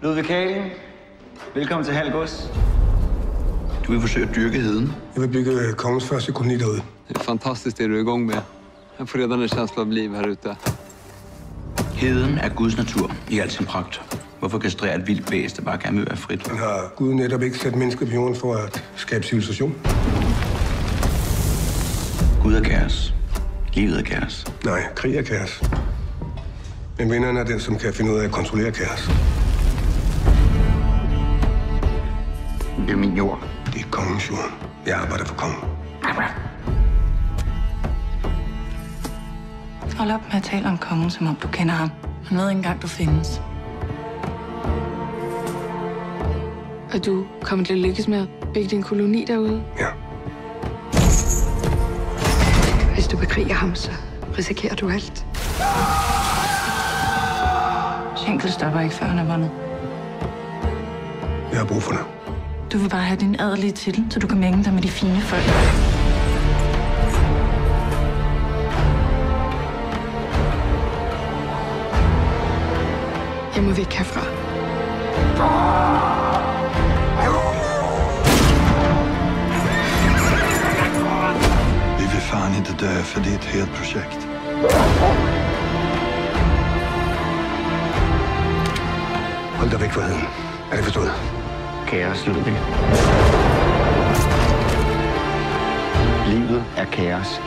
Ludvig Kalen, velkommen til Halgås. Du vil forsøge at dyrke heden. Jeg vil bygge kongens første koloni derude. Det er fantastisk, det du er i gang med. Jeg får redan en känsla av liv her ute. Heden er Guds natur i al sin pragt. Hvorfor kastrere et vildt væsen, der bare gerne vil være frit? Man har Gud netop ikke sat mennesker på jorden for at skabe civilisation. Gud er kaos. Livet er kaos. Nej, krig er kaos. Men vinderen er den, som kan finde ud af at kontrollere kaos. Det er min jord. Det er kongens jord. Jeg arbejder for kongen. Hold op med at tale om kongen, som om du kender ham. Han ved ikke engang, du findes. Og du kommer til at lykkes med at bygge din koloni derude? Ja. Hvis du bekriger ham, så risikerer du alt. Schenkel stopper ikke, før han er vundet. Jeg har brug for det. Du vil bare have din adelige titel, så du kan mænge dig med de fine folk. Jeg må væk herfra. Vi vill fan inte dö, för det är ett helt projekt. Hold dig væk fra heden. Er det forstået? Kaos, Ludvig. Livet er kaos.